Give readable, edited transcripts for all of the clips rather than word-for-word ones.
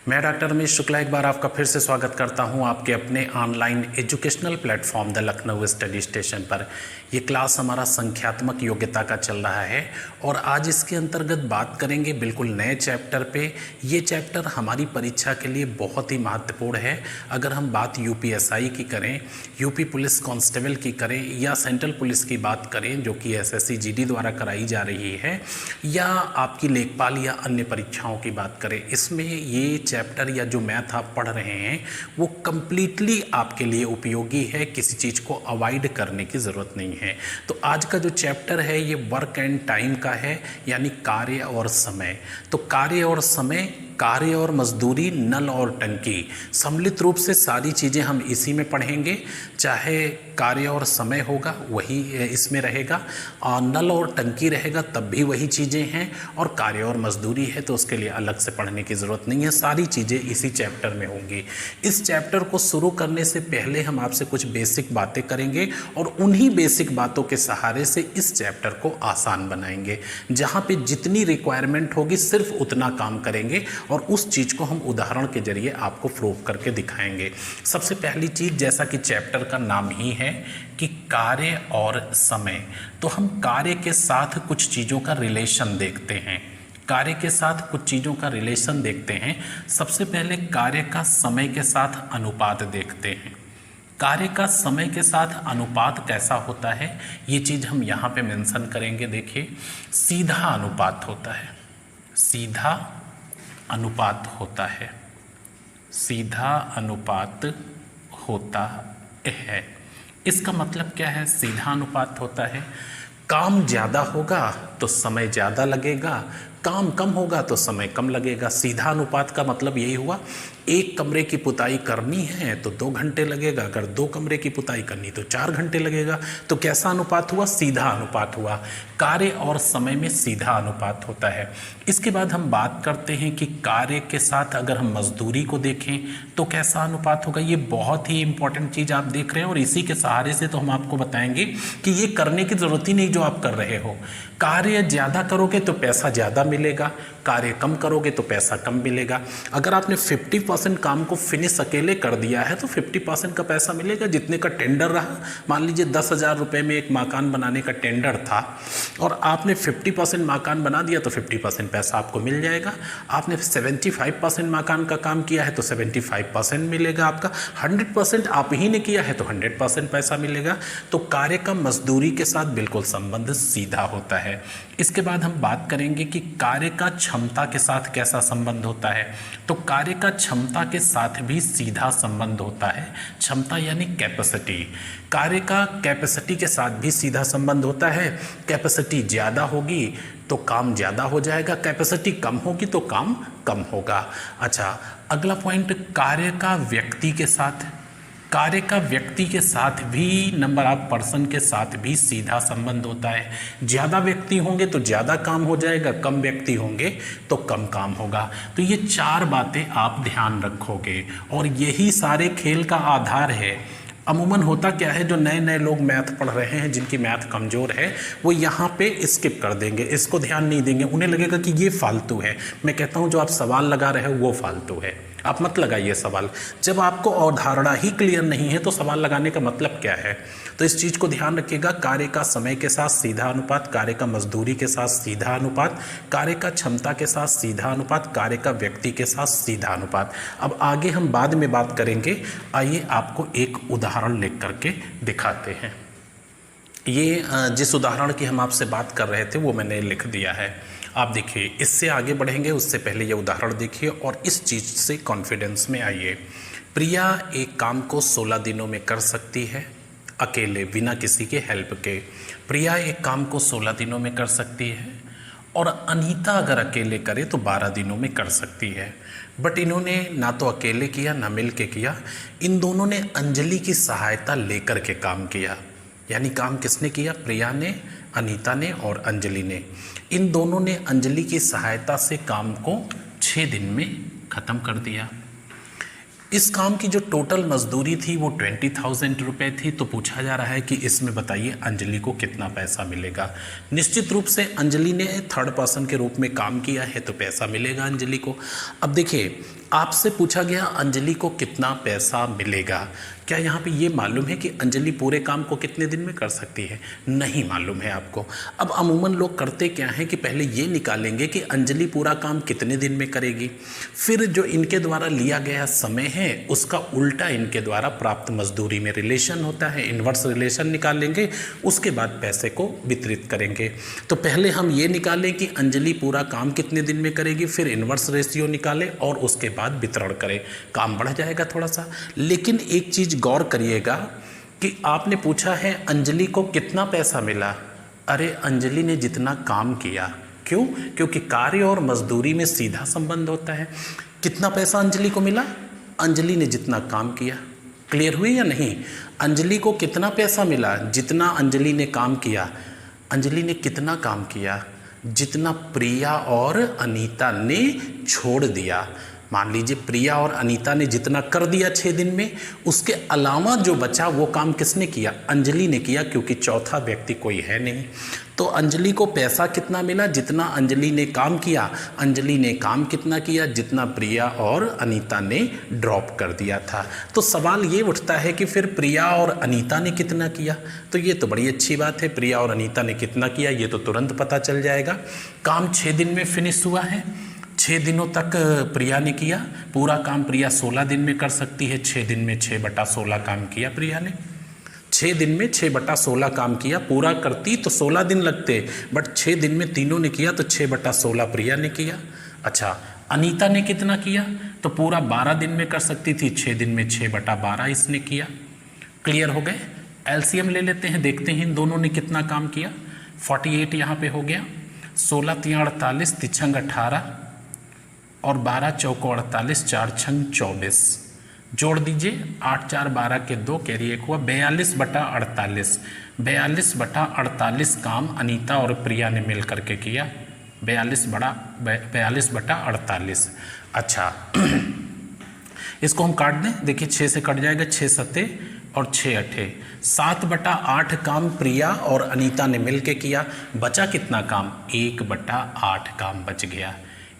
मैं डॉक्टर रमेश शुक्ला एक बार आपका फिर से स्वागत करता हूं आपके अपने online educational platform the Lucknow study station पर। ये क्लास हमारा संख्यात्मक योग्यता का चल रहा है और आज इसके अंतर्गत बात करेंगे बिल्कुल नए चैप्टर पे। ये चैप्टर हमारी परीक्षा के लिए बहुत ही महत्वपूर्ण है। अगर हम बात यूपीएसआई की करें, यूपी पुलिस कांस्टेबल की करें या सेंट्रल पुलिस की बात करें जो कि एसएससी जीडी द्वारा कराई जा रही है, या आपकी लेखपाल या अन्य परीक्षाओं की बात करें, इसमें ये चैप्टर या जो मैथ आप पढ़ रहे हैं वो कम्प्लीटली आपके लिए उपयोगी है। किसी चीज़ को अवॉइड करने की ज़रूरत नहीं है। तो आज का जो चैप्टर है ये वर्क एंड टाइम का है, यानी कार्य और समय। तो कार्य और समय, कार्य और मजदूरी, नल और टंकी, सम्मिलित रूप से सारी चीज़ें हम इसी में पढ़ेंगे। चाहे कार्य और समय होगा वही इसमें रहेगा, और नल और टंकी रहेगा तब भी वही चीज़ें हैं, और कार्य और मजदूरी है तो उसके लिए अलग से पढ़ने की ज़रूरत नहीं है। सारी चीज़ें इसी चैप्टर में होंगी। इस चैप्टर को शुरू करने से पहले हम आपसे कुछ बेसिक बातें करेंगे और उन्हीं बेसिक बातों के सहारे से इस चैप्टर को आसान बनाएंगे। जहाँ पे जितनी रिक्वायरमेंट होगी सिर्फ उतना काम करेंगे और उस चीज़ को हम उदाहरण के जरिए आपको प्रूव करके दिखाएंगे। सबसे पहली चीज़, जैसा कि चैप्टर का नाम ही है कि कार्य और समय, तो हम कार्य के साथ कुछ चीज़ों का रिलेशन देखते हैं। कार्य के साथ कुछ चीज़ों का रिलेशन देखते हैं। सबसे पहले कार्य का समय के साथ अनुपात देखते हैं। कार्य का समय के साथ अनुपात कैसा होता है ये चीज़ हम यहाँ पे मेंशन करेंगे। देखिए, सीधा अनुपात होता है, सीधा अनुपात होता है, सीधा अनुपात होता है। इसका मतलब क्या है? सीधा अनुपात होता है, काम ज़्यादा होगा तो समय ज़्यादा लगेगा, काम कम होगा तो समय कम लगेगा। सीधा अनुपात का मतलब यही हुआ, एक कमरे की पुताई करनी है तो 2 घंटे लगेगा, अगर 2 कमरे की पुताई करनी तो 4 घंटे लगेगा। तो कैसा अनुपात हुआ? सीधा अनुपात हुआ। कार्य और समय में सीधा अनुपात होता है। इसके बाद हम बात करते हैं कि कार्य के साथ अगर हम मजदूरी को देखें तो कैसा अनुपात होगा। ये बहुत ही इंपॉर्टेंट चीज़ आप देख रहे हैं और इसी के सहारे से तो हम आपको बताएंगे कि ये करने की ज़रूरत ही नहीं जो आप कर रहे हो। कार्य ज़्यादा करोगे तो पैसा ज़्यादा मिलेगा, कार्य कम करोगे तो पैसा कम मिलेगा। अगर आपने 50% काम को फिनिश अकेले कर दिया है तो 50% का पैसा मिलेगा जितने का टेंडर रहा। मान लीजिए 10,000 रुपये में एक मकान बनाने का टेंडर था और आपने 50% मकान बना दिया तो 50% पैसा आपको मिल जाएगा। आपने 75% मकान का काम किया है तो 75% मिलेगा आपका। 100% आप ही ने किया है तो 100% पैसा मिलेगा। तो कार्य का मजदूरी के साथ बिल्कुल संबंध सीधा होता है। इसके बाद हम बात करेंगे कि कार्य का क्षमता के साथ कैसा संबंध होता है। तो कार्य का क्षमता के साथ भी सीधा संबंध होता है। क्षमता यानी कैपेसिटी, कार्य का कैपेसिटी के साथ भी सीधा संबंध होता है। कैपेसिटी ज़्यादा होगी तो काम ज़्यादा हो जाएगा, कैपेसिटी कम होगी तो काम कम होगा। अच्छा, अगला पॉइंट, कार्य का व्यक्ति के साथ, कार्य का व्यक्ति के साथ भी, नंबर ऑफ पर्सन के साथ भी सीधा संबंध होता है। ज़्यादा व्यक्ति होंगे तो ज़्यादा काम हो जाएगा, कम व्यक्ति होंगे तो कम काम होगा। तो ये 4 बातें आप ध्यान रखोगे और यही सारे खेल का आधार है। अमूमन होता क्या है, जो नए नए लोग मैथ पढ़ रहे हैं, जिनकी मैथ कमज़ोर है, वो यहाँ पे स्किप कर देंगे, इसको ध्यान नहीं देंगे। उन्हें लगेगा कि ये फालतू है। मैं कहता हूँ जो आप सवाल लगा रहे हो वो फालतू है, आप मत लगाइए सवाल। जब आपको अवधारणा ही क्लियर नहीं है तो सवाल लगाने का मतलब क्या है। तो इस चीज़ को ध्यान रखिएगा। कार्य का समय के साथ सीधा अनुपात, कार्य का मजदूरी के साथ सीधा अनुपात, कार्य का क्षमता के साथ सीधा अनुपात, कार्य का व्यक्ति के साथ सीधा अनुपात। अब आगे हम बाद में बात करेंगे। आइए आपको एक उदाहरण लिख करके दिखाते हैं। ये जिस उदाहरण की हम आपसे बात कर रहे थे वो मैंने लिख दिया है। आप देखिए, इससे आगे बढ़ेंगे उससे पहले ये उदाहरण देखिए और इस चीज़ से कॉन्फिडेंस में आइए। प्रिया एक काम को 16 दिनों में कर सकती है अकेले, बिना किसी के हेल्प के। प्रिया एक काम को 16 दिनों में कर सकती है और अनीता अगर अकेले करे तो 12 दिनों में कर सकती है। बट इन्होंने ना तो अकेले किया ना मिल के किया, इन दोनों ने अंजलि की सहायता लेकर के काम किया। यानी काम किसने किया? प्रिया ने, अनीता ने और अंजलि ने। इन दोनों ने अंजलि की सहायता से काम को 6 दिन में ख़त्म कर दिया। इस काम की जो टोटल मजदूरी थी वो 20,000 रुपये थी। तो पूछा जा रहा है कि इसमें बताइए अंजलि को कितना पैसा मिलेगा। निश्चित रूप से अंजलि ने थर्ड पर्सन के रूप में काम किया है तो पैसा मिलेगा अंजलि को। अब देखिए, आपसे पूछा गया अंजलि को कितना पैसा मिलेगा। क्या यहाँ पे ये मालूम है कि अंजलि पूरे काम को कितने दिन में कर सकती है? नहीं मालूम है आपको। अब अमूमन लोग करते क्या हैं कि पहले ये निकालेंगे कि अंजलि पूरा काम कितने दिन में करेगी, फिर जो इनके द्वारा लिया गया समय है उसका उल्टा इनके द्वारा प्राप्त मजदूरी में रिलेशन होता है, इन्वर्स रिलेशन निकालेंगे, उसके बाद पैसे को वितरित करेंगे। तो पहले हम ये निकालें कि अंजलि पूरा काम कितने दिन में करेगी, फिर इन्वर्स रेशियो निकालें और उसके बाद वितरण करें, काम बढ़ जाएगा थोड़ा सा। लेकिन एक चीज़ गौर करिएगा कि आपने पूछा है अंजलि को कितना पैसा मिला। अरे अंजलि ने जितना काम किया, क्यों? क्योंकि कार्य और मजदूरी में सीधा संबंध होता है। कितना पैसा अंजलि को मिला? अंजलि ने जितना काम किया। क्लियर हुई या नहीं? अंजलि को कितना पैसा मिला? जितना अंजलि ने काम किया। अंजलि ने कितना काम किया? जितना प्रिया और अनीता ने छोड़ दिया। मान लीजिए प्रिया और अनीता ने जितना कर दिया 6 दिन में, उसके अलावा जो बचा वो काम किसने किया? अंजलि ने किया, क्योंकि चौथा व्यक्ति कोई है नहीं। तो अंजलि को पैसा कितना मिला? जितना अंजलि ने काम किया। अंजलि ने काम कितना किया? जितना प्रिया और अनीता ने ड्रॉप कर दिया था। तो सवाल ये उठता है कि फिर प्रिया और अनीता ने कितना किया? तो ये तो बड़ी अच्छी बात है, प्रिया और अनीता ने कितना किया ये तो तुरंत पता चल जाएगा। काम 6 दिन में फिनिश हुआ है। 6 दिनों तक प्रिया ने किया पूरा काम। प्रिया 16 दिन में कर सकती है, 6 दिन में 6/16 काम किया प्रिया ने। 6 दिन में 6/16 काम किया। पूरा करती तो 16 दिन लगते, बट 6 दिन में तीनों ने किया तो 6/16 प्रिया ने किया। अच्छा, अनीता ने कितना किया? तो पूरा 12 दिन में कर सकती थी, 6 दिन में 6/12 इसने किया। क्लियर हो गए? एलसीएम ले लेते हैं, देखते हैं इन दोनों ने कितना काम किया। 48 यहाँ पे हो गया, 16 3 48, 3 18 और 12 चौको 48, 4 छंग 24। जोड़ दीजिए, 8 4 12 के 2 कैरी 1 हुआ, 42/48। 42/48 काम अनीता और प्रिया ने मिल करके किया। 42/48। अच्छा इसको हम काट दें, देखिए 6 से कट जाएगा, 6 7 और 6 8, 7/8 काम प्रिया और अनीता ने मिल के किया। बचा कितना काम? 1/8 काम बच गया।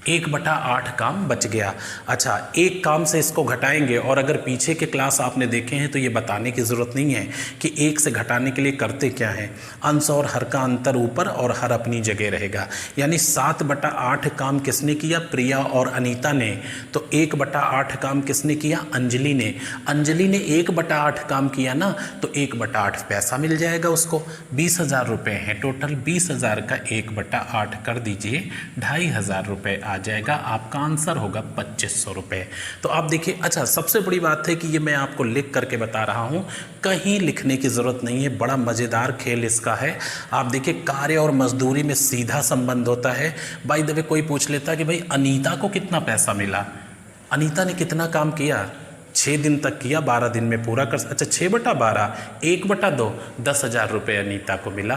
1/8 काम बच गया। अच्छा, एक काम से इसको घटाएंगे, और अगर पीछे के क्लास आपने देखे हैं तो ये बताने की ज़रूरत नहीं है कि 1 से घटाने के लिए करते क्या हैं। अंश और हर का अंतर ऊपर और हर अपनी जगह रहेगा। यानी 7/8 काम किसने किया? प्रिया और अनीता ने। तो 1/8 काम किसने किया? अंजलि ने। अंजलि ने 1/8 काम किया ना, तो 1/8 पैसा मिल जाएगा उसको। 20,000 रुपये हैं टोटल। 20,000 का 1/8 कर दीजिए, 2,500 रुपये आ जाएगा। आपका आंसर होगा 2500 रुपये। तो आप देखिए, अच्छा सबसे बड़ी बात है कि ये मैं आपको लिख करके बता रहा हूँ, कहीं लिखने की ज़रूरत नहीं है। बड़ा मज़ेदार खेल इसका है। आप देखिए, कार्य और मजदूरी में सीधा संबंध होता है। बाय द वे कोई पूछ लेता है कि भाई अनीता को कितना पैसा मिला। अनीता ने कितना काम किया? 6 दिन तक किया, 12 दिन में पूरा कर। अच्छा, 6/12, 1/2, 10,000 रुपये अनीता को मिला।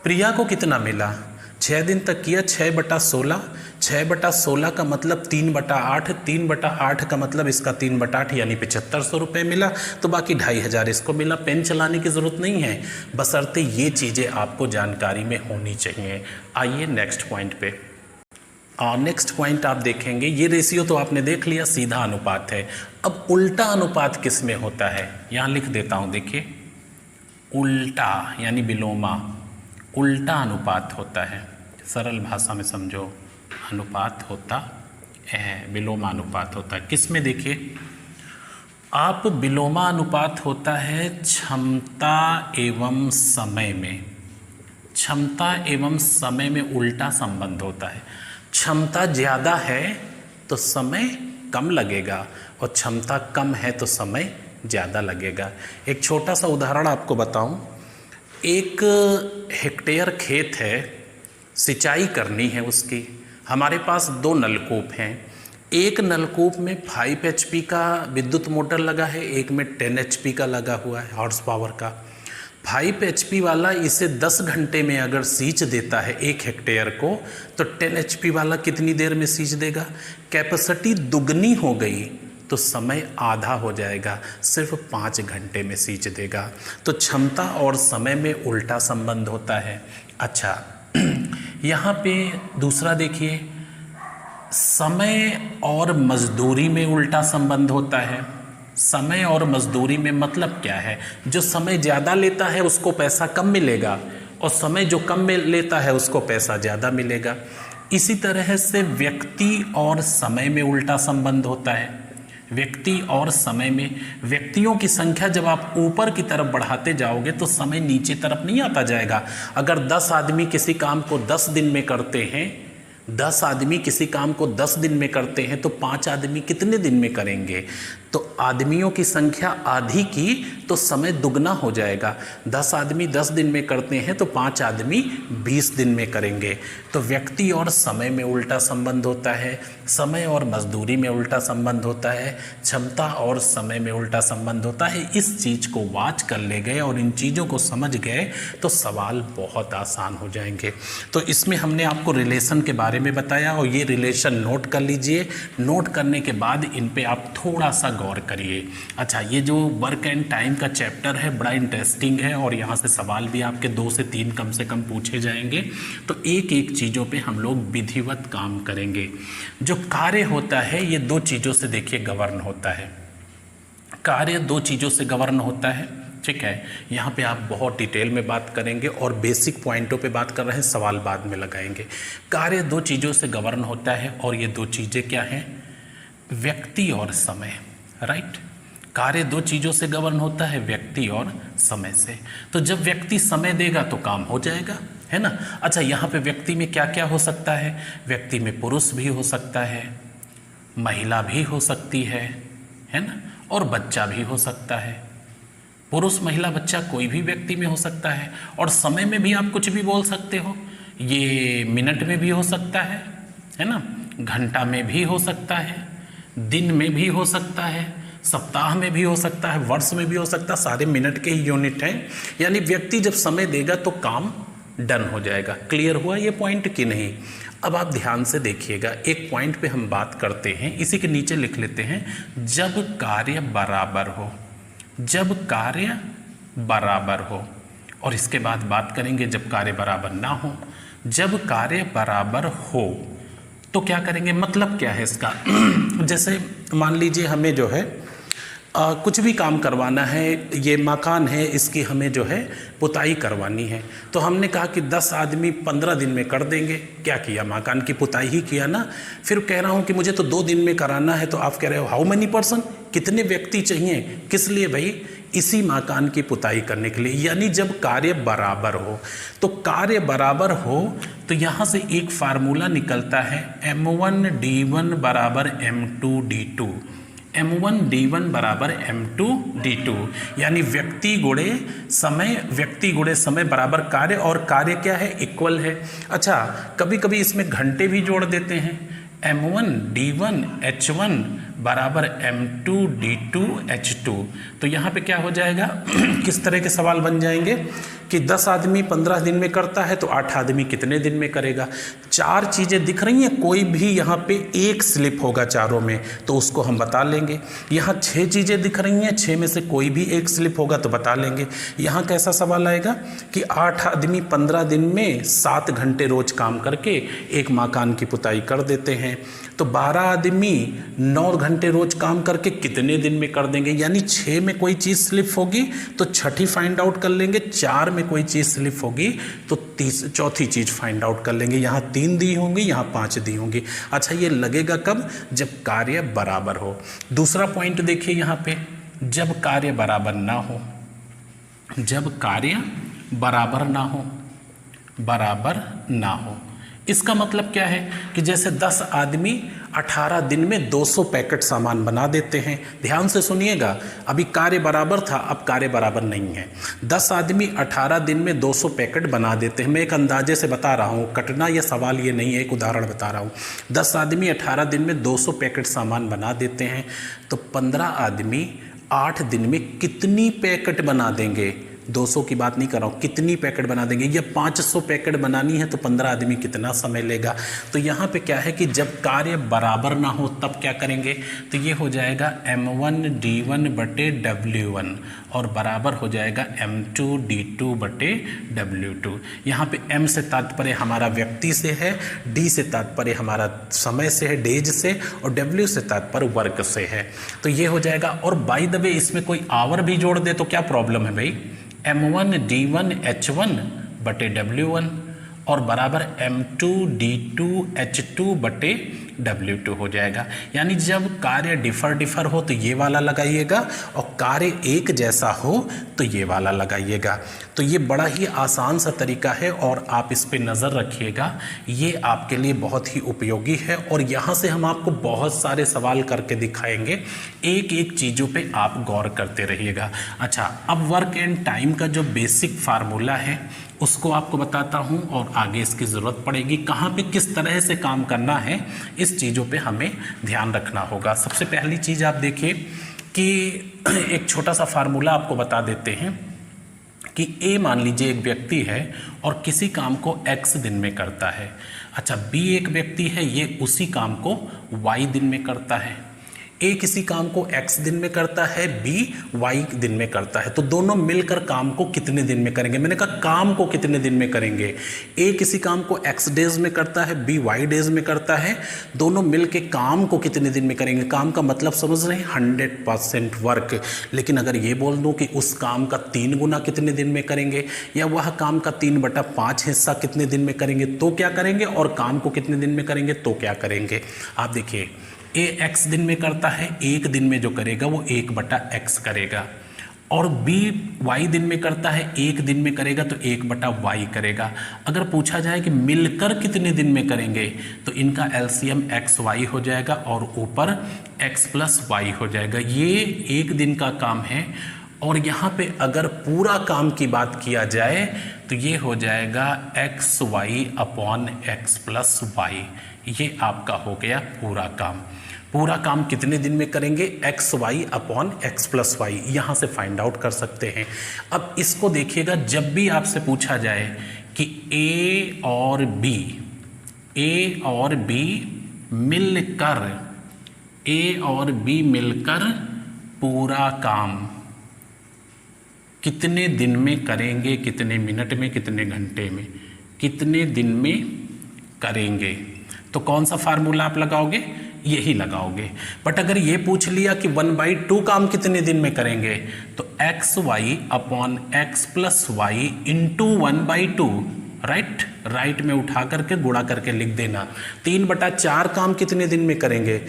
प्रिया को कितना मिला? 6 दिन तक किया, 6/16। 6/16 का मतलब 3/8। 3/8 का मतलब इसका 3/8 यानी 7500 रुपये मिला। तो बाकी 2,500 इसको मिला। पेन चलाने की ज़रूरत नहीं है, बशर्ते ये चीज़ें आपको जानकारी में होनी चाहिए। आइए नेक्स्ट पॉइंट पे। नेक्स्ट पॉइंट आप देखेंगे, ये रेशियो तो आपने देख लिया, सीधा अनुपात है। अब उल्टा अनुपात किस में होता है? यहाँ लिख देता हूँ, देखिए उल्टा यानी विलोमा। उल्टा अनुपात होता है, सरल भाषा में समझो, अनुपात होता है, विलोमा अनुपात होता है। किस में? देखिए आप, विलोमा अनुपात होता है क्षमता एवं समय में। क्षमता एवं समय में उल्टा संबंध होता है। क्षमता ज़्यादा है तो समय कम लगेगा, और क्षमता कम है तो समय ज़्यादा लगेगा। एक छोटा सा उदाहरण आपको बताऊं। एक हेक्टेयर खेत है, सिंचाई करनी है उसकी। हमारे पास 2 नलकूप हैं। एक नलकूप में 5 HP का विद्युत मोटर लगा है, एक में 10 HP का लगा हुआ है, हॉर्स पावर का। 5 HP वाला इसे 10 घंटे में अगर सींच देता है 1 हेक्टेयर को, तो 10 HP वाला कितनी देर में सींच देगा? कैपेसिटी दुगनी हो गई तो समय आधा हो जाएगा, सिर्फ 5 घंटे में सींच देगा। तो क्षमता और समय में उल्टा संबंध होता है। अच्छा, यहाँ पे दूसरा देखिए, समय और मजदूरी में उल्टा संबंध होता है। समय और मजदूरी में मतलब क्या है? जो समय ज़्यादा लेता है उसको पैसा कम मिलेगा, और समय जो कम लेता है उसको पैसा ज़्यादा मिलेगा। इसी तरह से व्यक्ति और समय में उल्टा संबंध होता है। व्यक्ति और समय में, व्यक्तियों की संख्या जब आप ऊपर की तरफ बढ़ाते जाओगे तो समय नीचे तरफ नहीं आता जाएगा। अगर 10 आदमी किसी काम को 10 दिन में करते हैं, 10 आदमी किसी काम को 10 दिन में करते हैं, तो 5 आदमी कितने दिन में करेंगे? तो आदमियों की संख्या आधी की तो समय दुगना हो जाएगा। 10 आदमी 10 दिन में करते हैं तो 5 आदमी 20 दिन में करेंगे। तो व्यक्ति और समय में उल्टा संबंध होता है, समय और मजदूरी में उल्टा संबंध होता है, क्षमता और समय में उल्टा संबंध होता है। इस चीज़ को वाच कर ले गए और इन चीज़ों को समझ गए तो सवाल बहुत आसान हो जाएंगे। तो इसमें हमने आपको रिलेशन के बारे में बताया और ये रिलेशन नोट कर लीजिए। नोट करने के बाद इन पे आप थोड़ा सा गौर करिए। अच्छा, ये जो वर्क एंड टाइम का चैप्टर है बड़ा इंटरेस्टिंग है और यहाँ से सवाल भी आपके 2 से 3 कम से कम पूछे जाएंगे। तो एक एक चीज़ों पे हम लोग विधिवत काम करेंगे। जो कार्य होता है ये 2 चीज़ों से देखिए गवर्न होता है। कार्य 2 चीज़ों से गवर्न होता है, ठीक है। यहाँ पे आप बहुत डिटेल में बात करेंगे और बेसिक पॉइंटों पे बात कर रहे हैं, सवाल बाद में लगाएंगे। कार्य 2 चीज़ों से गवर्न होता है और ये 2 चीज़ें क्या हैं? व्यक्ति और समय, राइट। कार्य 2 चीज़ों से गवर्न होता है, व्यक्ति और समय से। तो जब व्यक्ति समय देगा तो काम हो जाएगा, है ना। अच्छा, यहाँ पे व्यक्ति में क्या क्या हो सकता है? व्यक्ति में पुरुष भी हो सकता है, महिला भी हो सकती है ना, और बच्चा भी हो सकता है। पुरुष, महिला, बच्चा कोई भी व्यक्ति में हो सकता है। और समय में भी आप कुछ भी बोल सकते हो। ये मिनट में भी हो सकता है ना, घंटा में भी हो सकता है, दिन में भी हो सकता है, सप्ताह में भी हो सकता है, वर्ष में भी हो सकता है। सारे मिनट के ही यूनिट हैं। यानी व्यक्ति जब समय देगा तो काम डन हो जाएगा। क्लियर हुआ ये पॉइंट कि नहीं? अब आप ध्यान से देखिएगा, एक पॉइंट पे हम बात करते हैं, इसी के नीचे लिख लेते हैं, जब कार्य बराबर हो। जब कार्य बराबर हो, और इसके बाद बात करेंगे जब कार्य बराबर ना हो। जब कार्य बराबर हो तो क्या करेंगे? मतलब क्या है इसका? जैसे मान लीजिए हमें जो है कुछ भी काम करवाना है, ये मकान है, इसकी हमें जो है पुताई करवानी है। तो हमने कहा कि 10 आदमी 15 दिन में कर देंगे। क्या किया? मकान की पुताई ही किया ना। फिर कह रहा हूँ कि मुझे तो 2 दिन में कराना है, तो आप कह रहे हो हाउ मेनी पर्सन, कितने व्यक्ति चाहिए? किस लिए भाई? इसी मकान की पुताई करने के लिए। यानी जब कार्य बराबर हो, तो कार्य बराबर हो तो यहाँ से एक फार्मूला निकलता है, M1D1 बराबर M2D2। M1D1 बराबर M2D2, यानी व्यक्ति गुणे समय बराबर कार्य, और कार्य क्या है? इक्वल है। अच्छा, कभी कभी इसमें घंटे भी जोड़ देते हैं। M1D1 H1 बराबर M2D2 H2। तो यहाँ पे क्या हो जाएगा? किस तरह के सवाल बन जाएंगे कि 10 आदमी 15 दिन में करता है तो 8 आदमी कितने दिन में करेगा? 4 चीज़ें दिख रही हैं, कोई भी यहाँ पे एक स्लिप होगा चारों में तो उसको हम बता लेंगे। यहाँ 6 चीज़ें दिख रही हैं, 6 में से कोई भी एक स्लिप होगा तो बता लेंगे। यहाँ कैसा सवाल आएगा कि 8 आदमी 15 दिन में 7 घंटे रोज काम करके एक मकान की पुताई कर देते हैं। तो 12 आदमी 9 घंटे रोज काम करके कितने दिन में कर देंगे? यानी 6 में कोई चीज़ स्लिप होगी तो छठी फाइंड आउट कर लेंगे, 4 में कोई चीज़ स्लिप होगी तो चौथी चीज़ फाइंड आउट कर लेंगे। यहाँ 3 दी होंगी, यहाँ 5 दी होंगी। अच्छा, ये लगेगा कब? जब कार्य बराबर हो। दूसरा पॉइंट देखिए यहाँ पे, जब कार्य बराबर ना हो। जब कार्य बराबर ना हो, इसका मतलब क्या है कि जैसे 10 आदमी 18 दिन में 200 पैकेट सामान बना देते हैं। ध्यान से सुनिएगा, अभी कार्य बराबर था, अब कार्य बराबर नहीं है। 10 आदमी 18 दिन में 200 पैकेट बना देते हैं। मैं एक अंदाजे से बता रहा हूँ, कटना या सवाल ये नहीं है, एक उदाहरण बता रहा हूँ। 10 आदमी 18 दिन में 200 पैकेट सामान बना देते हैं, तो 15 आदमी 8 दिन में कितनी पैकेट बना देंगे? 200 की बात नहीं कर रहा हूँ, कितनी पैकेट बना देंगे, या 500 पैकेट बनानी है तो 15 आदमी कितना समय लेगा। तो यहाँ पे क्या है कि जब कार्य बराबर ना हो तब क्या करेंगे, तो ये हो जाएगा m1 d1 बटे w1 और बराबर हो जाएगा m2 d2 बटे w2। यहाँ पे m से तात्पर्य हमारा व्यक्ति से है, d से तात्पर्य हमारा समय से है, डेज से, और w से तात्पर्य वर्क से है। तो ये हो जाएगा। और बाय द वे इसमें कोई आवर भी जोड़ दे तो क्या प्रॉब्लम है भाई, m1 d1 h1 बटे w1 और बराबर m2 d2 h2 बटे w2 हो जाएगा। यानी जब कार्य डिफर हो तो ये वाला लगाइएगा और कार्य एक जैसा हो तो ये वाला लगाइएगा। तो ये बड़ा ही आसान सा तरीका है और आप इस पे नज़र रखिएगा, ये आपके लिए बहुत ही उपयोगी है। और यहाँ से हम आपको बहुत सारे सवाल करके दिखाएंगे, एक एक चीज़ों पे आप गौर करते रहिएगा। अच्छा, अब वर्क एंड टाइम का जो बेसिक फार्मूला है उसको आपको बताता हूँ और आगे इसकी ज़रूरत पड़ेगी, कहाँ पे किस तरह से काम करना है, इस चीज़ों पे हमें ध्यान रखना होगा। सबसे पहली चीज़ आप देखिए कि एक छोटा सा फार्मूला आपको बता देते हैं कि ए मान लीजिए एक व्यक्ति है और किसी काम को x दिन में करता है। अच्छा, बी एक व्यक्ति है, ये उसी काम को y दिन में करता है। ए किसी काम को x दिन में करता है, बी y दिन में करता है। तो दोनों मिलकर काम को कितने दिन में करेंगे, मैंने कहा काम को कितने दिन में करेंगे। ए किसी काम को x डेज में करता है, बी y डेज में करता है, दोनों मिलके काम को कितने दिन में करेंगे। काम का मतलब समझ रहे हैं, 100% वर्क। लेकिन अगर ये बोल दूं कि उस काम का 3 गुना कितने दिन में करेंगे, या वह काम का 3/5 हिस्सा कितने दिन में करेंगे तो क्या करेंगे, और काम को कितने दिन में करेंगे तो क्या करेंगे। आप देखिए, ए x दिन में करता है, एक दिन में जो करेगा वो 1/x करेगा, और बी y दिन में करता है, एक दिन में करेगा तो 1/y करेगा। अगर पूछा जाए कि मिलकर कितने दिन में करेंगे तो इनका एलसीएम xy हो जाएगा और ऊपर x + y हो जाएगा। ये एक दिन का काम है। और यहाँ पे अगर पूरा काम की बात किया जाए तो ये हो जाएगा xy/x + y। ये आपका हो गया पूरा काम। पूरा काम कितने दिन में करेंगे, xy/x + y, यहाँ से फाइंड आउट कर सकते हैं। अब इसको देखिएगा, जब भी आपसे पूछा जाए कि ए और बी मिलकर पूरा काम कितने दिन में करेंगे, कितने मिनट में, कितने घंटे में, कितने दिन में करेंगे, तो कौन सा फार्मूला आप लगाओगे, यही लगाओगे। बट अगर ये पूछ लिया कि 1/2 काम कितने दिन में करेंगे तो xy/x + y × 1/2, राइट में उठा करके गुणा करके लिख देना। 3/4 काम कितने दिन में करेंगे,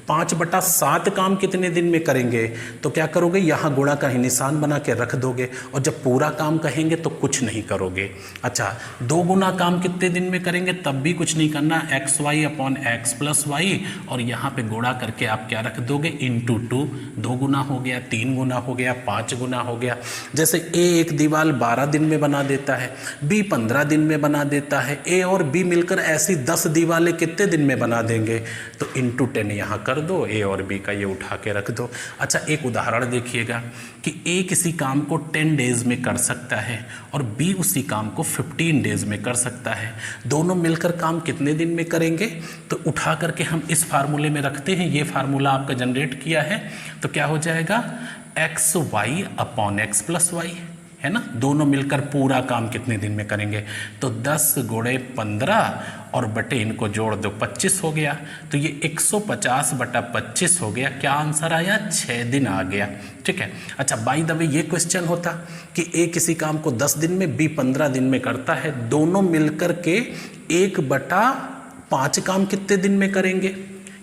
5/7 काम कितने दिन में करेंगे, तो क्या करोगे, यहाँ गुणा का ही निशान बना के रख दोगे। और जब पूरा काम कहेंगे तो कुछ नहीं करोगे। अच्छा, 2 गुना काम कितने दिन में करेंगे, तब भी कुछ नहीं करना, xy/x + y, और यहाँ पे गुणा करके आप क्या रख दोगे, × 2। 2 गुना हो गया, 3 गुना हो गया, 5 गुना हो गया। जैसे ए एक दीवार 12 दिन में बना देता है, बी 15 दिन में बना देता है, ए और बी मिलकर ऐसी 10 दीवारें कितने दिन में बना देंगे, तो × 10 यहाँ कर दो, ए और बी का ये उठा के रख दो। अच्छा, एक उदाहरण देखिएगा कि ए किसी काम को 10 डेज में कर सकता है और बी उसी काम को 15 डेज में कर सकता है। दोनों मिलकर काम कितने दिन में करेंगे, तो उठा करके हम इस फार्मूले में रखते हैं। ये फार्मूला आपका जनरेट किया है तो क्या हो जाएगा, xy/x + y, है ना। दोनों मिलकर पूरा काम कितने दिन में करेंगे, तो 10 × 15 और बटे इनको जोड़ दो, 25 हो गया। तो ये 150/25 हो गया। क्या आंसर आया, 6 दिन आ गया। ठीक है। अच्छा, बाय द वे ये क्वेश्चन होता कि ए किसी काम को 10 दिन में, बी 15 दिन में करता है, दोनों मिलकर के 1/5 काम कितने दिन में करेंगे,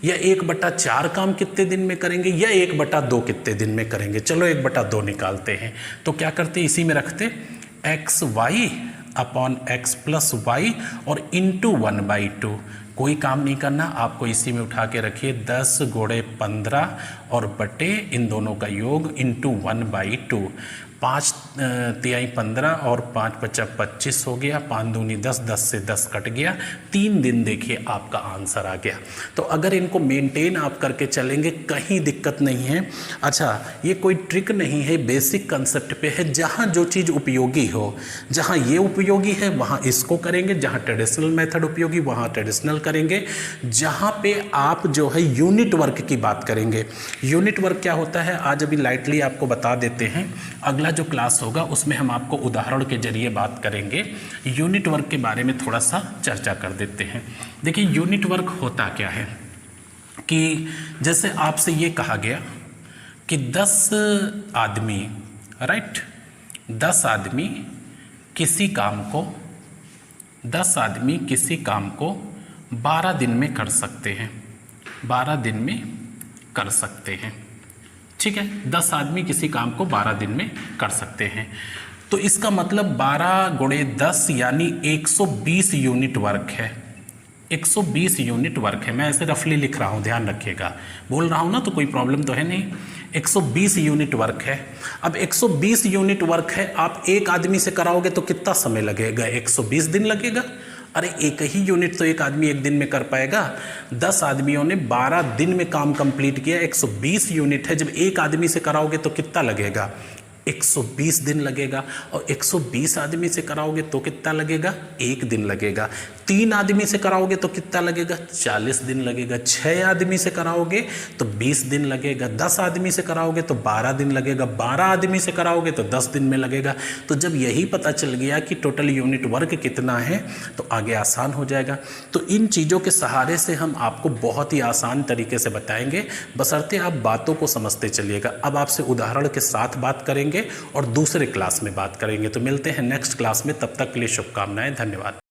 या 1/4 काम कितने दिन में करेंगे, या 1/2 कितने दिन में करेंगे। चलो 1/2 निकालते हैं। तो क्या करते, इसी में रखते xy/x + y और × 1/2। कोई काम नहीं करना, आपको इसी में उठा के रखिए, 10 × 15 और बटे इन दोनों का योग × 1/2। 5 तिहाई 15 और 5 पचा 25 हो गया, 5 दूनी 10, 10 से 10 कट गया, 3 दिन देखिए आपका आंसर आ गया। तो अगर इनको मेंटेन आप करके चलेंगे कहीं दिक्कत नहीं है। अच्छा, ये कोई ट्रिक नहीं है, बेसिक कंसेप्ट पे है। जहाँ जो चीज़ उपयोगी हो, जहाँ ये उपयोगी है वहाँ इसको करेंगे, जहाँ ट्रेडिशनल मेथड उपयोगी वहाँ ट्रेडिशनल करेंगे। जहाँ पे आप जो है यूनिट वर्क की बात करेंगे, यूनिट वर्क क्या होता है आज अभी लाइटली आपको बता देते हैं। अगला जो क्लास होगा उसमें हम आपको उदाहरण के जरिए बात करेंगे। यूनिट वर्क के बारे में थोड़ा सा चर्चा कर देते हैं। देखिए यूनिट वर्क होता क्या है कि जैसे आपसे ये कहा गया कि 10 आदमी, राइट, 10 आदमी किसी काम को 12 दिन में कर सकते हैं, 12 दिन में कर सकते हैं। ठीक है, 10 आदमी किसी काम को 12 दिन में कर सकते हैं। तो इसका मतलब 12 गुणे 10 यानी 120 यूनिट वर्क है। 120 यूनिट वर्क है। मैं ऐसे रफली लिख रहा हूँ, ध्यान रखिएगा, बोल रहा हूँ ना तो कोई प्रॉब्लम तो है नहीं। 120 यूनिट वर्क है। अब 120 यूनिट वर्क है, आप एक आदमी से कराओगे तो कितना समय लगेगा? 120 दिन लगेगा। अरे एक ही यूनिट तो एक आदमी एक दिन में कर पाएगा। 10 आदमियों ने 12 दिन में काम कंप्लीट किया। 120 यूनिट है, जब एक आदमी से कराओगे तो कितना लगेगा? 120 दिन लगेगा। और 120 आदमी से कराओगे तो कितना लगेगा? 1 दिन लगेगा। 3 आदमी से कराओगे तो कितना लगेगा? 40 दिन लगेगा। 6 आदमी से कराओगे तो 20 दिन लगेगा। 10 आदमी से कराओगे तो 12 दिन लगेगा। 12 आदमी से कराओगे तो 10 दिन में लगेगा। तो जब यही पता चल गया कि टोटल यूनिट वर्क कितना है तो आगे आसान हो जाएगा। तो इन चीज़ों के सहारे से हम आपको बहुत ही आसान तरीके से बताएंगे, बशर्ते आप बातों को समझते चलिएगा। अब आपसे उदाहरण के साथ बात करेंगे और दूसरे क्लास में बात करेंगे। तो मिलते हैं नेक्स्ट क्लास में, तब तक के लिए शुभकामनाएं, धन्यवाद।